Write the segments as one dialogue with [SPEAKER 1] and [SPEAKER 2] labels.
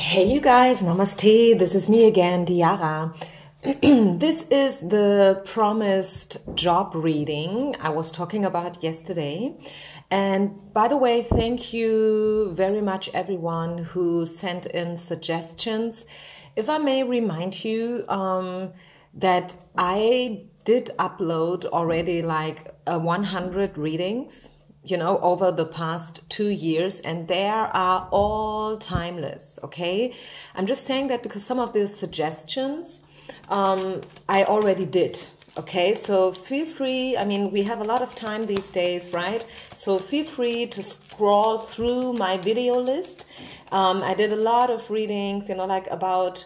[SPEAKER 1] Hey you guys, namaste. This is me again, Diara. This is the promised job reading I was talking about yesterday. And by the way, thank you very much everyone who sent in suggestions. If I may remind you that I did upload already like 100 readings, over the past 2 years, and they are all timeless, okay? I'm just saying that because some of the suggestions I already did, okay? So feel free, we have a lot of time these days, right? So feel free to scroll through my video list. I did a lot of readings, like about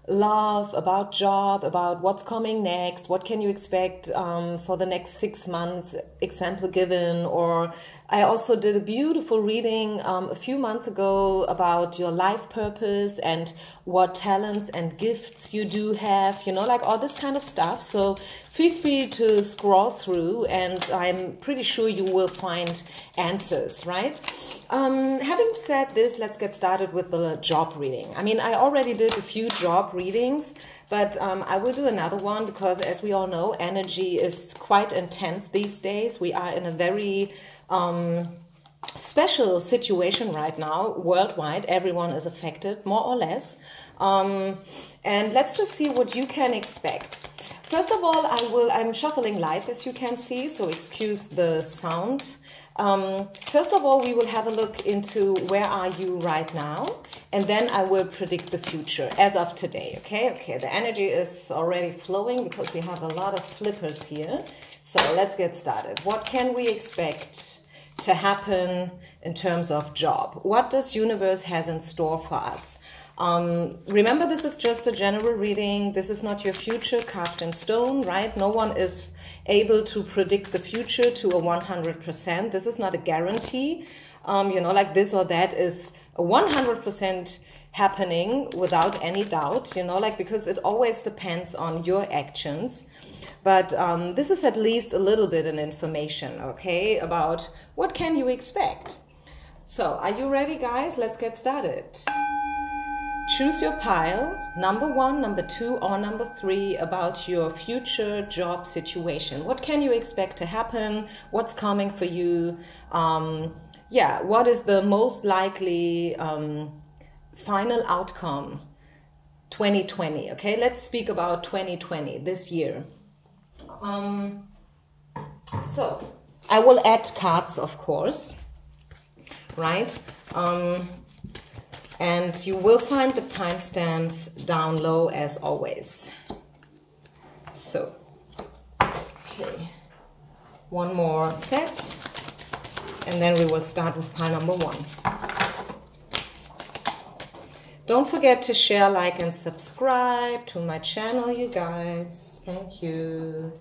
[SPEAKER 1] love, about job, about what's coming next, what can you expect for the next 6 months, example given. Or I also did a beautiful reading a few months ago about your life purpose and what talents and gifts you do have, like all this kind of stuff. So feel free to scroll through and I'm pretty sure you will find answers, right? Having said this, let's get started with the job reading. I already did a few job readings, but I will do another one because, as we all know, energy is quite intense these days. We are in a very special situation right now, worldwide. Everyone is affected, more or less. And let's just see what you can expect. First of all, I'm shuffling live, as you can see, so excuse the sound. First of all, we will have a look into where are you right now, and then I will predict the future as of today, okay? The energy is already flowing because we have a lot of flippers here. So let's get started. What can we expect to happen in terms of job? What does universe has in store for us? Remember, this is just a general reading. This is not your future carved in stone, right? No one is able to predict the future to a 100%. This is not a guarantee, like this or that is a 100% happening without any doubt, because it always depends on your actions. But this is at least a little bit of information, okay, about what can you expect. So are you ready, guys? Let's get started. Choose your pile, number 1, number 2, or number 3 about your future job situation. What can you expect to happen? What's coming for you? What is the most likely final outcome? 2020, okay? Let's speak about 2020, this year. So I will add cards, of course, right? And you will find the timestamps down low as always. So, okay, one more set, and then we will start with pile number 1. Don't forget to share, like, and subscribe to my channel, you guys. Thank you.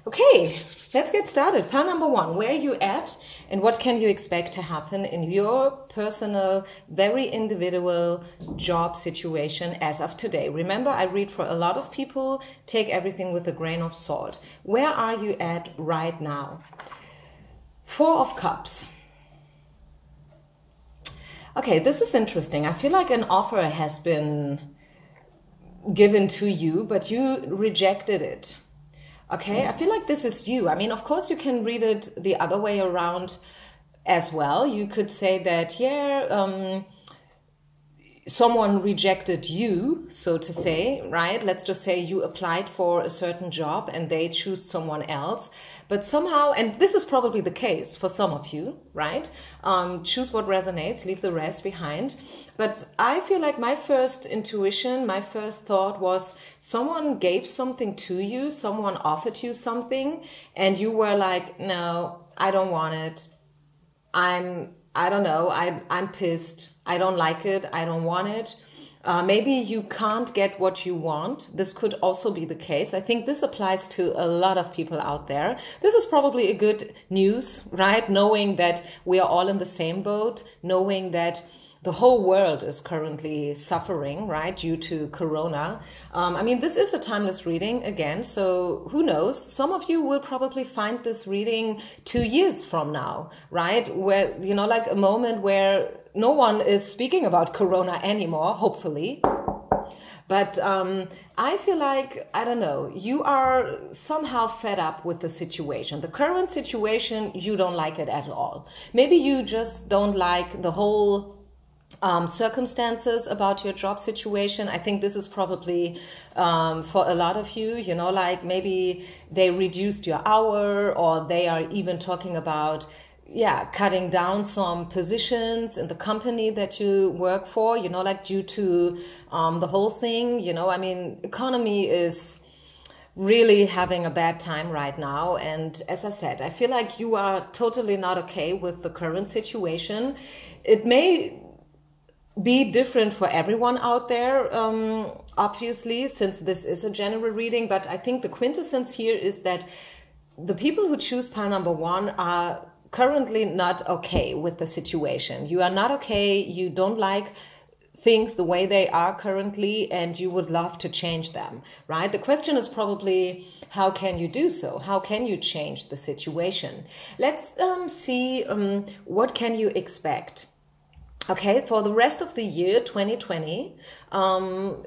[SPEAKER 1] Okay, let's get started. Pile number 1, where are you at and what can you expect to happen in your personal, very individual job situation as of today? Remember, I read for a lot of people. Take everything with a grain of salt. Where are you at right now? 4 of Cups. Okay, this is interesting. I feel like an offer has been given to you, but you rejected it. Okay, I feel like this is you. Of course, you can read it the other way around as well. You could say that, someone rejected you, so to say, right? Let's just say you applied for a certain job and they choose someone else. But somehow, and this is probably the case for some of you, right? Choose what resonates, leave the rest behind. But I feel like my first intuition, my first thought was someone gave something to you, someone offered you something, and you were like, no, I don't want it. I don't know, I'm pissed. I don't like it. I don't want it. Maybe you can't get what you want. This could also be the case. I think this applies to a lot of people out there. This is probably a good news, right? Knowing that we are all in the same boat, knowing that the whole world is currently suffering, right, due to Corona. This is a timeless reading again, so who knows? Some of you will probably find this reading 2 years from now, right? Where, like a moment where no one is speaking about Corona anymore, hopefully. But I feel like, I don't know, you are somehow fed up with the situation. The current situation, you don't like it at all. Maybe you just don't like the whole circumstances about your job situation. I think this is probably for a lot of you, you know, like maybe they reduced your hour, or they are even talking about cutting down some positions in the company that you work for, you know, like due to the whole thing, you know, I mean, economy is really having a bad time right now. And as I said, I feel like you are totally not okay with the current situation. It may be different for everyone out there, obviously, since this is a general reading, but I think the quintessence here is that the people who choose pile number 1 are currently not okay with the situation. You are not okay, you don't like things the way they are currently, and you would love to change them, right? The question is probably, how can you do so? How can you change the situation? Let's see what can you expect. Okay, for the rest of the year, 2020,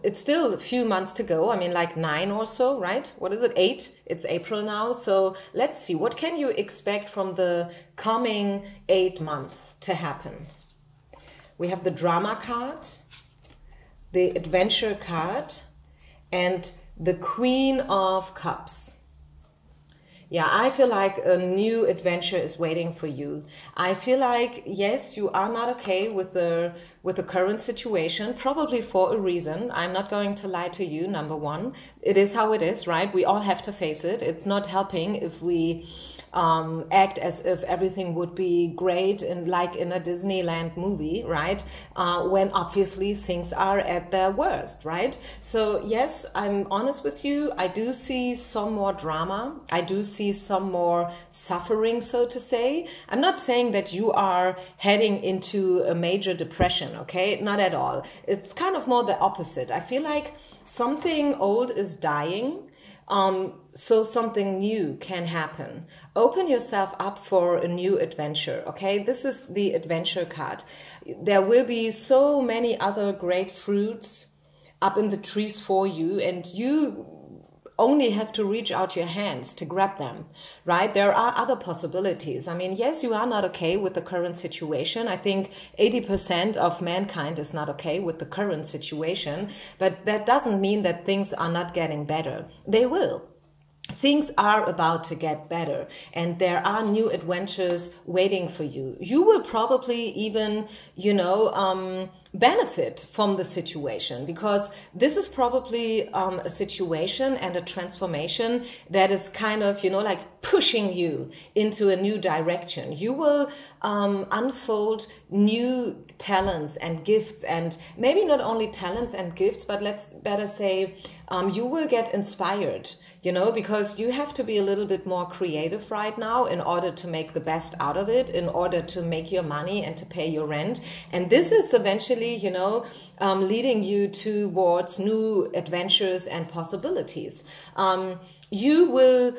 [SPEAKER 1] it's still a few months to go. I mean, like 9 or so, right? What is it, 8? It's April now. So let's see, what can you expect from the coming 8 months to happen? We have the drama card, the adventure card, and the Queen of Cups. Yeah, I feel like a new adventure is waiting for you. I feel like, yes, you are not okay with the current situation, probably for a reason. I'm not going to lie to you, number one. It is how it is, right? We all have to face it. It's not helping if we act as if everything would be great and like in a Disneyland movie, right? When obviously things are at their worst, right? So yes, I'm honest with you. I do see some more drama. I do see some more suffering, so to say. I'm not saying that you are heading into a major depression, okay? Not at all. It's kind of more the opposite. I feel like something old is dying. So something new can happen. Open yourself up for a new adventure, okay? This is the adventure card. There will be so many other great fruits up in the trees for you, and you only have to reach out your hands to grab them, right? There are other possibilities. I mean, yes, you are not okay with the current situation. I think 80% of mankind is not okay with the current situation, but that doesn't mean that things are not getting better. They will. Things are about to get better, and there are new adventures waiting for you. You will probably even, benefit from the situation, because this is probably a situation and a transformation that is kind of, like pushing you into a new direction. You will unfold new talents and gifts, and maybe not only talents and gifts, but let's better say you will get inspired, because you have to be a little bit more creative right now in order to make the best out of it, in order to make your money and to pay your rent. And this is eventually, leading you towards new adventures and possibilities. You will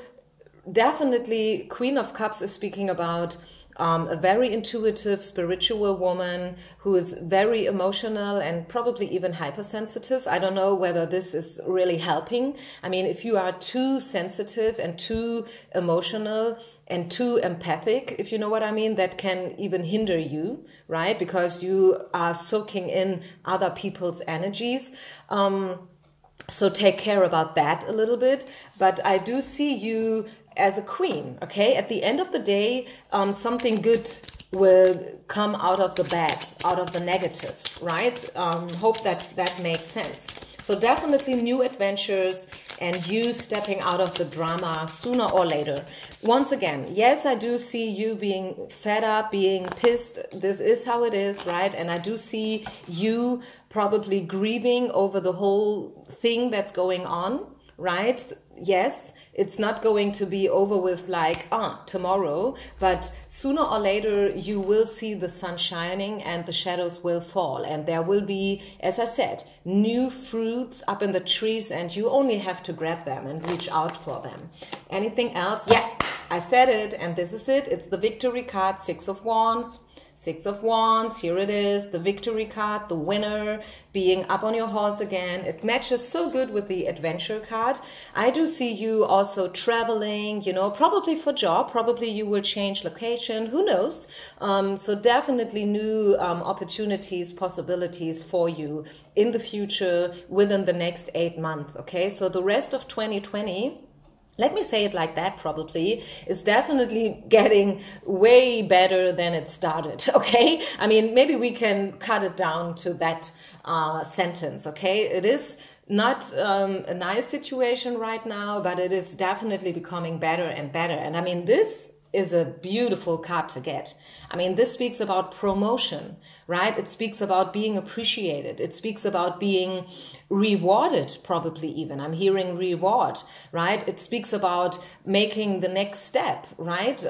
[SPEAKER 1] definitely, Queen of Cups is speaking about a very intuitive, spiritual woman who is very emotional and probably even hypersensitive. I don't know whether this is really helping. I mean, if you are too sensitive and too emotional and too empathic, if you know what I mean, that can even hinder you, right? Because you are soaking in other people's energies. So take care about that a little bit. But I do see you as a queen, okay? At the end of the day, something good will come out of the bad, out of the negative, right? Hope that makes sense. So definitely new adventures and you stepping out of the drama sooner or later. Once again, yes, I do see you being fed up, being pissed. This is how it is, right? And I do see you probably grieving over the whole thing that's going on, right? Yes, it's not going to be over with like, tomorrow, but sooner or later you will see the sun shining and the shadows will fall. And there will be, as I said, new fruits up in the trees, and you only have to grab them and reach out for them. Anything else? Yeah, I said it, and this is it. It's the victory card, 6 of Wands. Six of Wands, here it is, the victory card, the winner, being up on your horse again. It matches so good with the adventure card. I do see you also traveling, you know, probably for job, probably you will change location, who knows? So definitely new opportunities, possibilities for you in the future within the next 8 months, okay? So the rest of 2020, let me say it like that, probably, is definitely getting way better than it started, okay? I mean, maybe we can cut it down to that sentence, okay? It is not a nice situation right now, but it is definitely becoming better and better. And I mean, this is a beautiful card to get. I mean, this speaks about promotion, right? It speaks about being appreciated. It speaks about being rewarded, probably even. I'm hearing reward, right? It speaks about making the next step, right?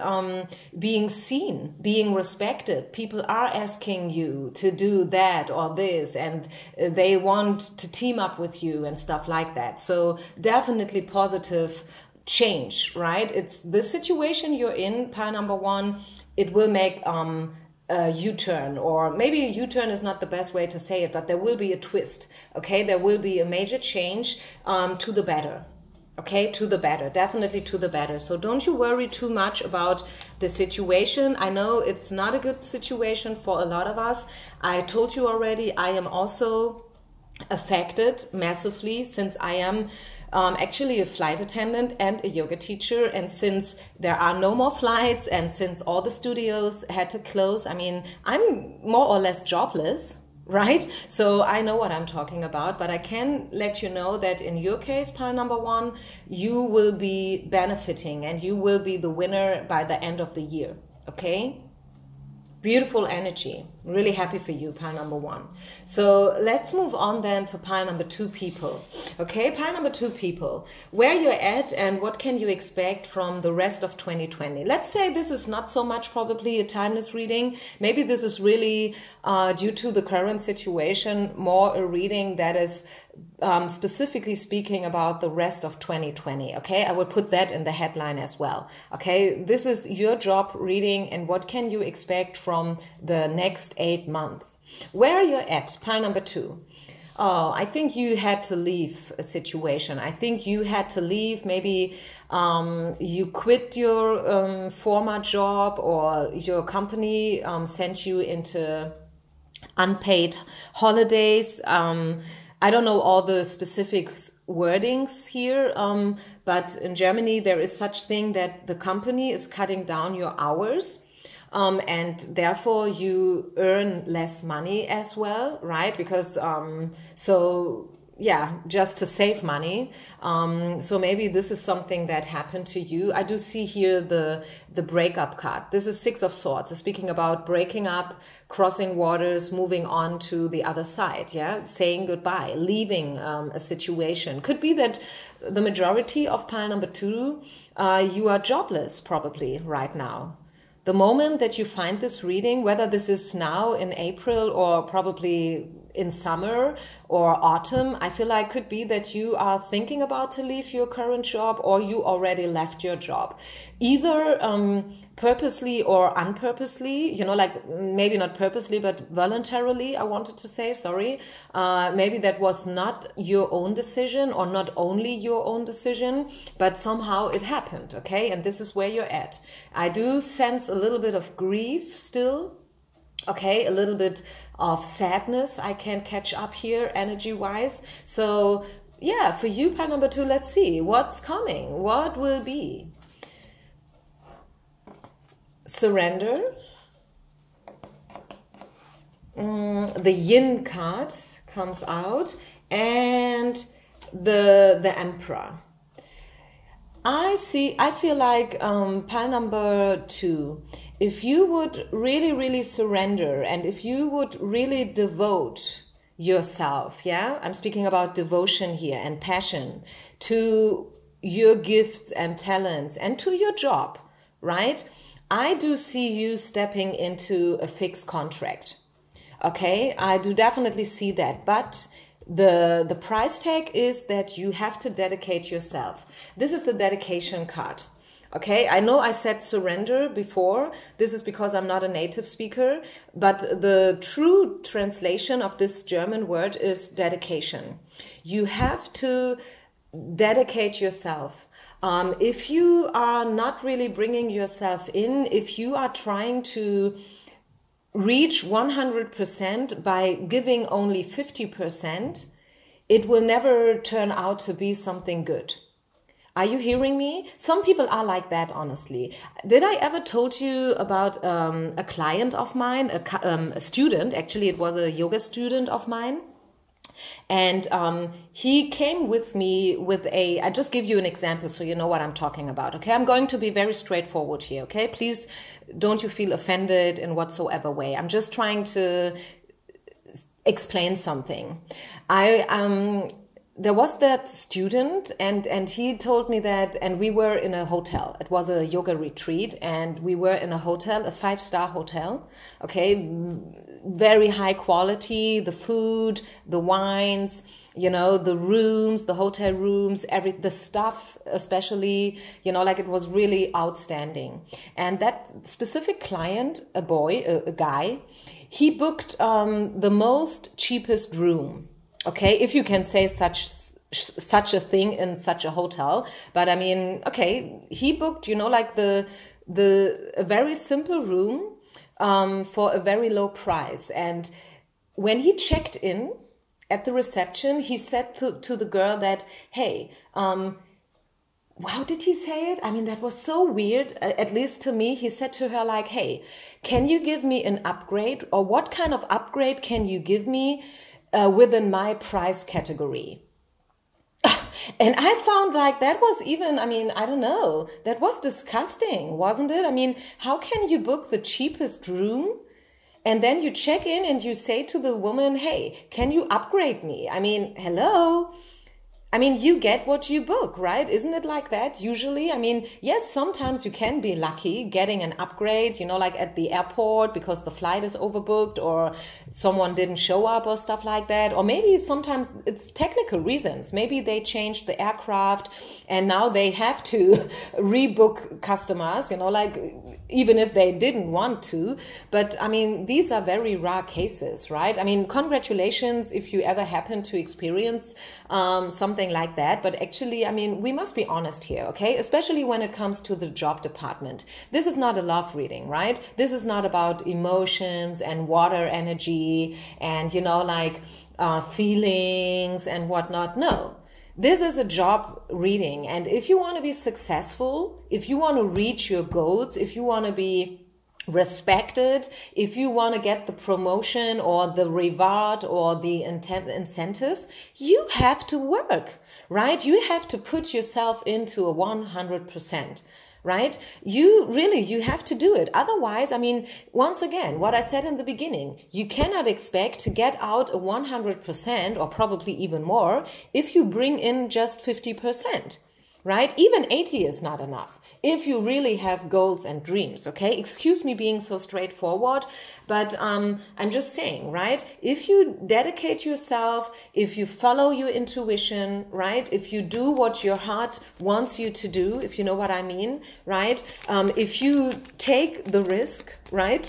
[SPEAKER 1] Being seen, being respected. People are asking you to do that or this, and they want to team up with you and stuff like that. So definitely positive change, right? It's the situation you're in, pile number one, it will make a U-turn, or maybe a U-turn is not the best way to say it, but there will be a twist, okay? There will be a major change to the better, okay? To the better, definitely to the better. So don't you worry too much about the situation. I know it's not a good situation for a lot of us. I told you already, I am also affected massively, since I am actually a flight attendant and a yoga teacher, and since there are no more flights and since all the studios had to close, I mean, I'm more or less jobless, right? So I know what I'm talking about, but I can let you know that in your case, pile number one, you will be benefiting and you will be the winner by the end of the year, okay? Beautiful energy. Really happy for you, pile number one. So let's move on then to pile number two, people. Okay, pile number two, people. Where you're at and what can you expect from the rest of 2020? Let's say this is not so much probably a timeless reading. Maybe this is really due to the current situation, more a reading that is specifically speaking about the rest of 2020. Okay, I will put that in the headline as well. Okay, this is your job reading and what can you expect from the next 8 months. Where are you at? Pile number two. Oh, I think you had to leave a situation. I think you had to leave. Maybe you quit your former job, or your company sent you into unpaid holidays. I don't know all the specific wordings here, but in Germany there is such thing that the company is cutting down your hours. And therefore you earn less money as well, right? Because, so yeah, just to save money. So maybe this is something that happened to you. I do see here the breakup card. This is Six of Swords. It's speaking about breaking up, crossing waters, moving on to the other side, yeah? Saying goodbye, leaving a situation. Could be that the majority of pile number two, you are jobless probably right now. The moment that you find this reading, whether this is now in April or probably in summer or autumn, I feel like could be that you are thinking about to leave your current job, or you already left your job. Either purposely or unpurposely, you know, like maybe not purposely, but voluntarily, I wanted to say, sorry. Maybe that was not your own decision, or not only your own decision, but somehow it happened, okay? And this is where you're at. I do sense a little bit of grief still, okay? A little bit of sadness I can catch up here energy-wise. So yeah, for you, pile number two, let's see what's coming. What will be? Surrender. The Yin card comes out, and the Emperor. I feel like pile number two, if you would really surrender, and if you would really devote yourself, yeah, I'm speaking about devotion here and passion to your gifts and talents and to your job, right? I do see you stepping into a fixed contract. Okay, I do definitely see that, but the price tag is that you have to dedicate yourself. This is the dedication card. Okay, I know I said surrender before. This is because I'm not a native speaker, but the true translation of this German word is dedication. You have to dedicate yourself. If you are not really bringing yourself in, if you are trying to reach 100% by giving only 50%, it will never turn out to be something good. Are you hearing me? Some people are like that, honestly. Did I ever told you about a client of mine, a student, actually it was a yoga student of mine. And he came with me with I just give you an example so you know what I'm talking about, okay? I'm going to be very straightforward here, okay? Please don't you feel offended in whatsoever way. I'm just trying to explain something. There was that student and he told me that, and we were in a hotel. It was a yoga retreat and we were in a hotel, a 5-star hotel, okay? Very high quality, the food, the wines, you know, the rooms, the hotel rooms, the stuff especially, you know, like it was really outstanding. And that specific client, a guy, he booked the most cheapest room. Okay, if you can say such a thing in such a hotel, but I mean, okay, he booked, you know, like a very simple room for a very low price. And when he checked in at the reception, he said to the girl that, hey, how did he say it? I mean, that was so weird, at least to me. He said to her like, hey, can you give me an upgrade, or what kind of upgrade can you give me within my price category? And I found like that was even, I mean, I don't know, that was disgusting, wasn't it? I mean, how can you book the cheapest room and then you check in and you say to the woman, hey, can you upgrade me? I mean, hello? I mean, you get what you book, right? Isn't it like that usually? I mean, yes, sometimes you can be lucky getting an upgrade, you know, like at the airport because the flight is overbooked or someone didn't show up or stuff like that. Or maybe sometimes it's technical reasons. Maybe they changed the aircraft and now they have to rebook customers, you know, like even if they didn't want to. But I mean, these are very rare cases, right? I mean, congratulations if you ever happen to experience something like that. But actually, I mean, we must be honest here, okay? Especially when it comes to the job department. This is not a love reading, right? This is not about emotions and water energy and, you know, like feelings and whatnot. No. This is a job reading. And if you want to be successful, if you want to reach your goals, if you want to be respected, if you want to get the promotion or the reward or the incentive, you have to work, right? You have to put yourself into a 100%. Right? You have to do it. Otherwise, I mean, once again, what I said in the beginning, you cannot expect to get out a 100% or probably even more if you bring in just 50%. Right? Even 80 is not enough if you really have goals and dreams, okay? Excuse me being so straightforward, but I'm just saying, right? If you dedicate yourself, if you follow your intuition, right? If you do what your heart wants you to do, if you know what I mean, right? If you take the risk, right?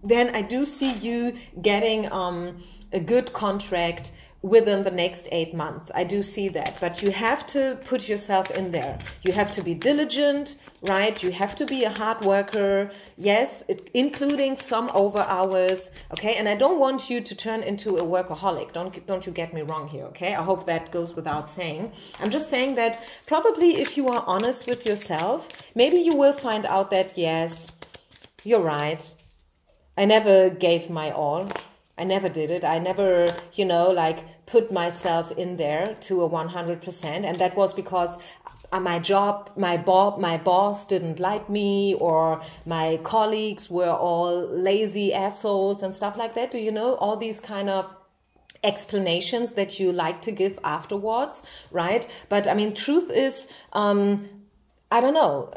[SPEAKER 1] Then I do see you getting a good contract within the next 8 months. I do see that, but you have to put yourself in there. You have to be diligent, right? You have to be a hard worker. Yes, including some over hours, okay? And I don't want you to turn into a workaholic. Don't you get me wrong here, okay? I hope that goes without saying. I'm just saying that probably if you are honest with yourself, maybe you will find out that, yes, you're right. I never gave my all. I never did it. I never, you know, like put myself in there to a 100%. And that was because my job, my boss didn't like me, or my colleagues were all lazy assholes and stuff like that. Do you know all these kind of explanations that you like to give afterwards, right? But I mean, truth is, I don't know.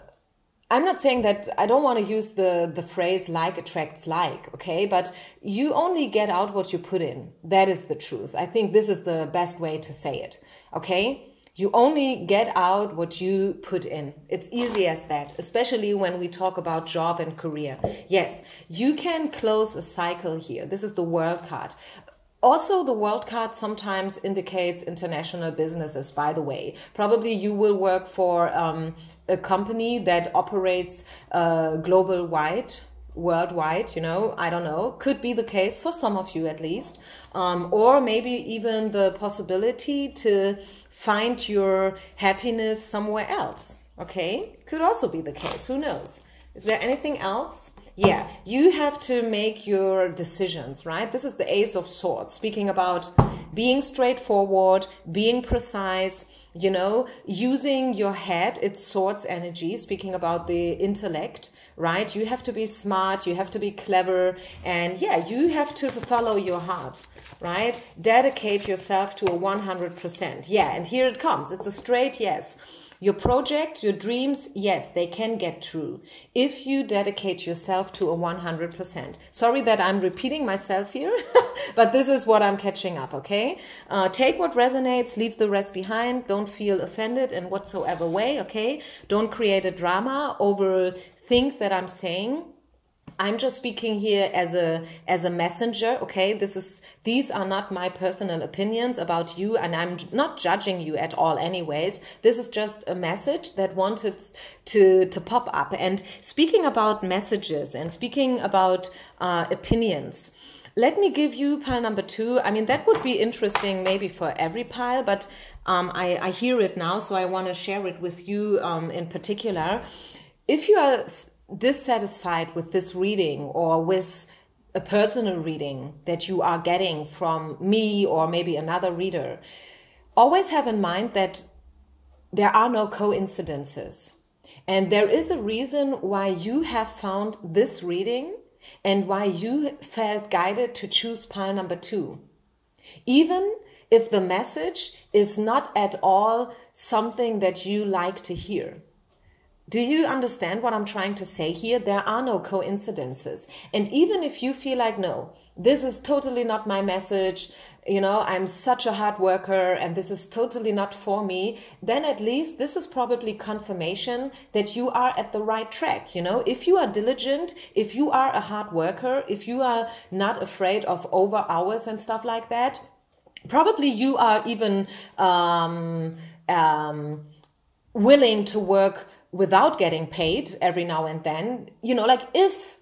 [SPEAKER 1] I'm not saying that, I don't want to use the phrase like attracts like, okay? But you only get out what you put in. That is the truth. I think this is the best way to say it, okay? You only get out what you put in. It's easy as that, especially when we talk about job and career. Yes, you can close a cycle here. This is the World card. Also, the World card sometimes indicates international businesses, by the way. Probably you will work for a company that operates worldwide, you know, I don't know, could be the case for some of you at least, or maybe even the possibility to find your happiness somewhere else, okay? Could also be the case, who knows? Is there anything else? Yeah, you have to make your decisions, right? This is the Ace of Swords, speaking about being straightforward, being precise, you know, using your head, it's swords energy, speaking about the intellect, right? You have to be smart, you have to be clever, and yeah, you have to follow your heart, right? Dedicate yourself to a 100%. Yeah, and here it comes. It's a straight yes. Your project, your dreams, yes, they can get true if you dedicate yourself to a 100%. Sorry that I'm repeating myself here, but this is what I'm catching up, okay? Take what resonates, leave the rest behind. Don't feel offended in whatsoever way, okay? Don't create a drama over things that I'm saying. I'm just speaking here as a messenger, okay? These are not my personal opinions about you, and I'm not judging you at all anyways. This is just a message that wanted to pop up. And speaking about messages and speaking about opinions, let me give you pile number 2. I mean, that would be interesting maybe for every pile, but I hear it now, so I want to share it with you in particular. If you are dissatisfied with this reading or with a personal reading that you are getting from me or maybe another reader, always have in mind that there are no coincidences. And there is a reason why you have found this reading and why you felt guided to choose pile number 2. Even if the message is not at all something that you like to hear. Do you understand what I'm trying to say here? There are no coincidences. And even if you feel like, no, this is totally not my message, you know, I'm such a hard worker and this is totally not for me, then at least this is probably confirmation that you are at the right track. You know, if you are diligent, if you are a hard worker, if you are not afraid of over hours and stuff like that, probably you are even willing to work without getting paid every now and then, you know, like if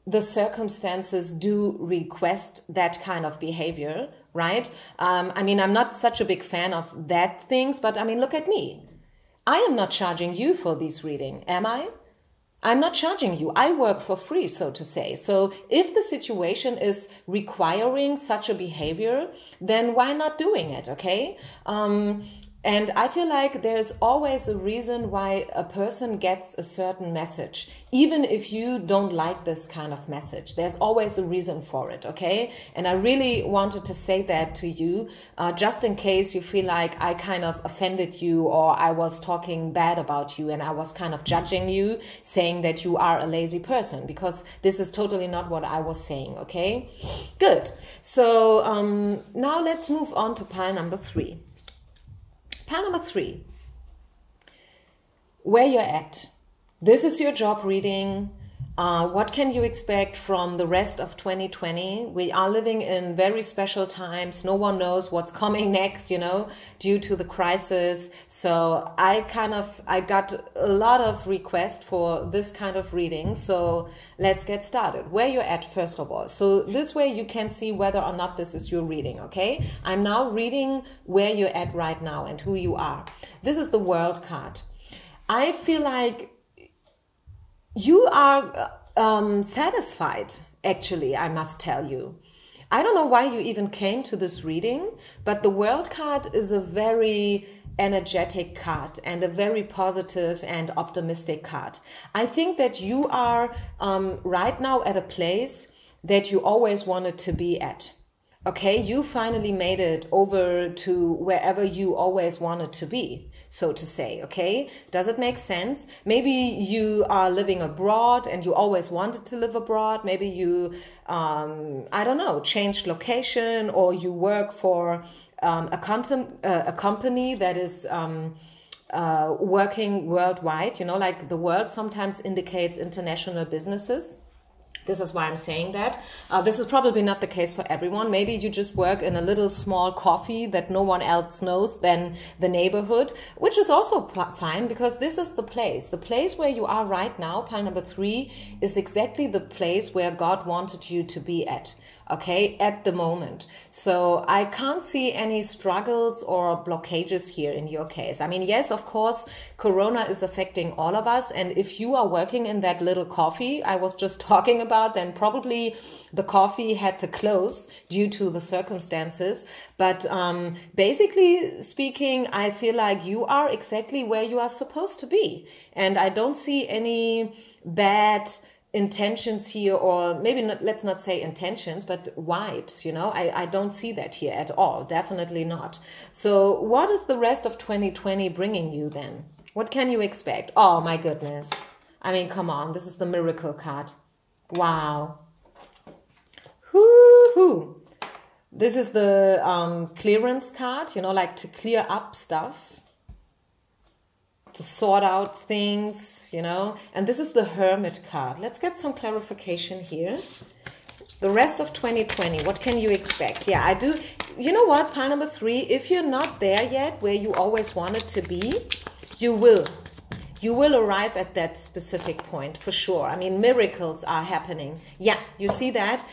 [SPEAKER 1] the circumstances do request that kind of behavior, right? I mean, I'm not such a big fan of that things, but I mean, look at me. I am not charging you for this reading, am I? I'm not charging you. I work for free, so to say. So if the situation is requiring such a behavior, then why not doing it, okay? And I feel like there's always a reason why a person gets a certain message. Even if you don't like this kind of message, there's always a reason for it, okay? And I really wanted to say that to you, just in case you feel like I kind of offended you or I was talking bad about you and I was kind of judging you, saying that you are a lazy person, because this is totally not what I was saying, okay? Good. So now let's move on to pile number 3. Pile number 3, where you're at. This is your job reading. What can you expect from the rest of 2020? We are living in very special times. No one knows what's coming next, you know, due to the crisis. So I got a lot of requests for this kind of reading. So let's get started. Where you're at, first of all. So this way you can see whether or not this is your reading, okay? I'm now reading where you're at right now and who you are. This is the World card. I feel like you are satisfied, actually, I must tell you. I don't know why you even came to this reading, but the World card is a very energetic card and a very positive and optimistic card. I think that you are right now at a place that you always wanted to be at. Okay, you finally made it over to wherever you always wanted to be, so to say, okay? Does it make sense? Maybe you are living abroad and you always wanted to live abroad. Maybe you, I don't know, changed location, or you work for a company that is working worldwide. You know, like the world sometimes indicates international businesses. This is why I'm saying that. This is probably not the case for everyone. Maybe you just work in a little small coffee that no one else knows than the neighborhood, which is also fine, because this is the place. The place where you are right now, pile number 3, is exactly the place where God wanted you to be at. Okay, at the moment. So I can't see any struggles or blockages here in your case. I mean, yes, of course, Corona is affecting all of us. And if you are working in that little coffee I was just talking about, then probably the coffee had to close due to the circumstances. But basically speaking, I feel like you are exactly where you are supposed to be. And I don't see any bad intentions here, or maybe not, let's not say intentions, but vibes, you know. I don't see that here at all. Definitely not. So what is the rest of 2020 bringing you then? What can you expect? Oh my goodness. I mean, come on. This is the miracle card. Wow. Hoo-hoo. This is the clearance card, you know, like to clear up stuff, to sort out things, you know. And this is the Hermit card. Let's get some clarification here. The rest of 2020, what can you expect? Yeah, I do. You know what, pile number 3, if you're not there yet where you always wanted to be, you will. You will arrive at that specific point for sure. I mean, miracles are happening. Yeah, you see that?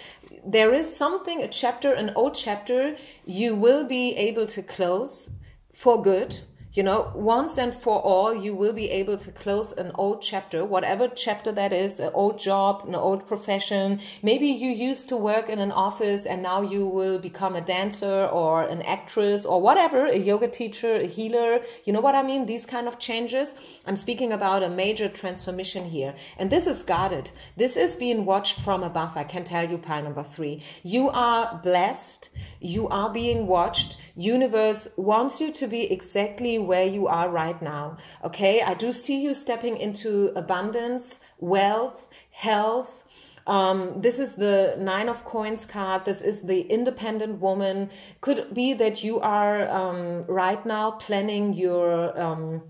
[SPEAKER 1] There is something, a chapter, an old chapter, you will be able to close for good. You know, once and for all, you will be able to close an old chapter, whatever chapter that is, an old job, an old profession. Maybe you used to work in an office and now you will become a dancer or an actress or whatever, a yoga teacher, a healer. You know what I mean? These kind of changes. I'm speaking about a major transformation here. And this is guarded. This is being watched from above. I can tell you, pile number 3. You are blessed. You are being watched. Universe wants you to be exactly where you are right now. Okay, I do see you stepping into abundance, wealth, health. This is the 9 of Coins card. This is the independent woman. Could be that you are right now planning your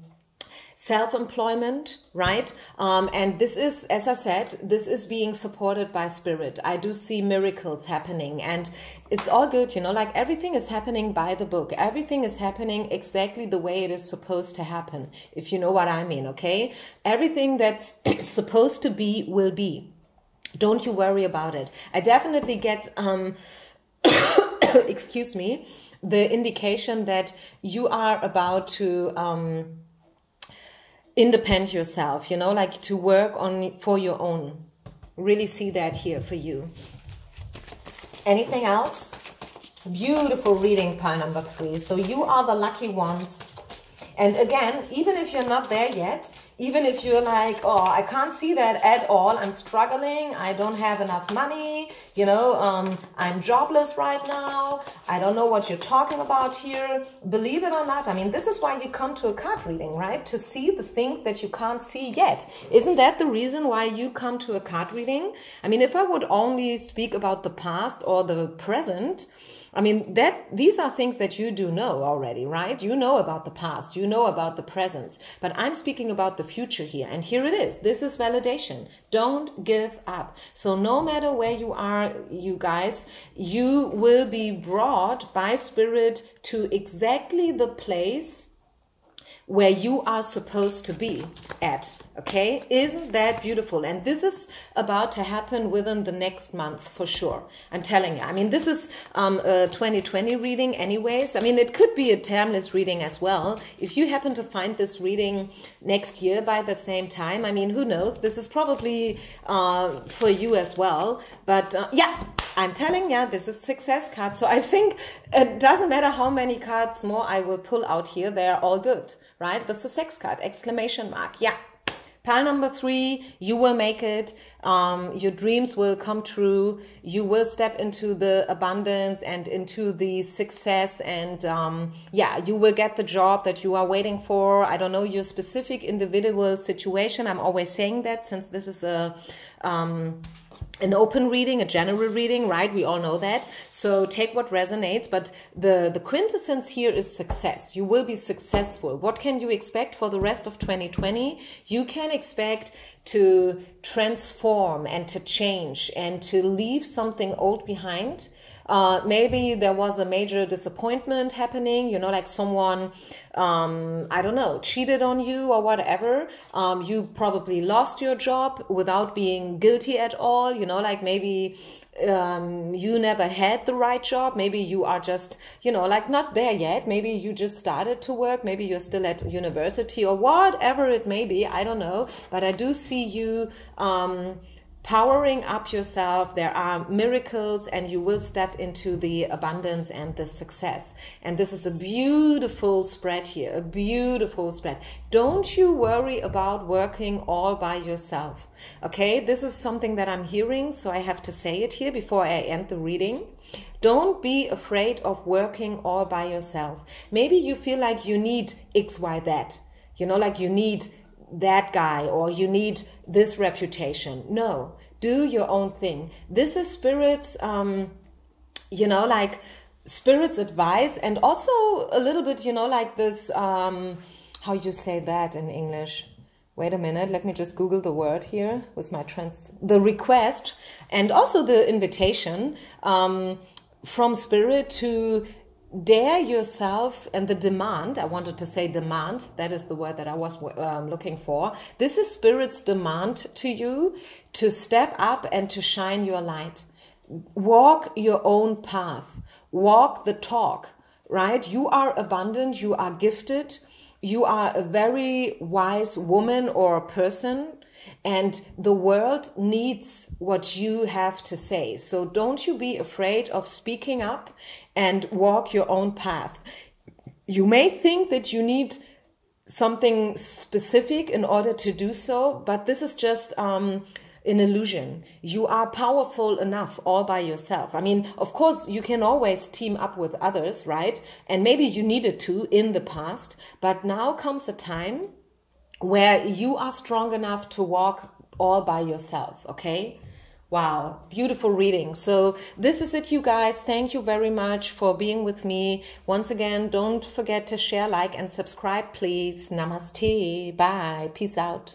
[SPEAKER 1] self-employment, right? And this is, as I said, this is being supported by spirit. I do see miracles happening, and it's all good, you know, like everything is happening by the book. Everything is happening exactly the way it is supposed to happen, if you know what I mean, okay? Everything that's supposed to be will be. Don't you worry about it. I definitely get, excuse me, the indication that you are about to independent yourself, you know, like to work on for your own. Really see that here for you. Anything else? Beautiful reading, pile number 3. So you are the lucky ones. And again, even if you're not there yet, even if you're like, oh, I can't see that at all, I'm struggling, I don't have enough money, you know, I'm jobless right now, I don't know what you're talking about here. Believe it or not, I mean, this is why you come to a card reading, right? To see the things that you can't see yet. Isn't that the reason why you come to a card reading? I mean, if I would only speak about the past or the present, I mean, these are things that you do know already, right? You know about the past, you know about the present, but I'm speaking about the future here. And here it is. This is validation. Don't give up. So no matter where you are, you guys, you will be brought by spirit to exactly the place where you are supposed to be at. Okay, isn't that beautiful? And this is about to happen within the next month for sure. I'm telling you. I mean, this is a 2020 reading anyways. I mean, it could be a timeless reading as well. If you happen to find this reading next year by the same time, I mean, who knows? This is probably for you as well. But yeah, I'm telling you, this is success card. So I think it doesn't matter how many cards more I will pull out here. They're all good, right? The success card, exclamation mark. Yeah. Pile number 3, you will make it. Your dreams will come true. You will step into the abundance and into the success. And yeah, you will get the job that you are waiting for. I don't know your specific individual situation. I'm always saying that since this is an open reading, a general reading, right? We all know that. So take what resonates. But the quintessence here is success. You will be successful. What can you expect for the rest of 2020? You can expect to transform and to change and to leave something old behind. Maybe there was a major disappointment happening, you know, like someone, I don't know, cheated on you or whatever. You probably lost your job without being guilty at all. You know, like maybe you never had the right job. Maybe you are just, you know, like not there yet. Maybe you just started to work. Maybe you're still at university or whatever it may be. I don't know. But I do see you powering up yourself. There are miracles and you will step into the abundance and the success. And this is a beautiful spread here, a beautiful spread. Don't you worry about working all by yourself. Okay, this is something that I'm hearing, so I have to say it here before I end the reading. Don't be afraid of working all by yourself. Maybe you feel like you need X, Y, that. You know, like you need that guy or you need this reputation. No, do your own thing. This is Spirit's, you know, like Spirit's advice, and also a little bit, you know, like this, how you say that in English? Wait a minute, let me just Google the word here with my the request and also the invitation from Spirit to dare yourself, and the demand, I wanted to say demand, that is the word that I was looking for. This is Spirit's demand to you to step up and to shine your light. Walk your own path. Walk the talk, right? You are abundant, you are gifted, you are a very wise woman or person, and the world needs what you have to say. So don't you be afraid of speaking up and walk your own path. You may think that you need something specific in order to do so, but this is just an illusion. You are powerful enough all by yourself. I mean, of course, you can always team up with others, right? And maybe you needed to in the past, but now comes a time where you are strong enough to walk all by yourself, okay? Wow, beautiful reading. So this is it, you guys. Thank you very much for being with me. Once again, don't forget to share, like, and subscribe, please. Namaste. Bye. Peace out.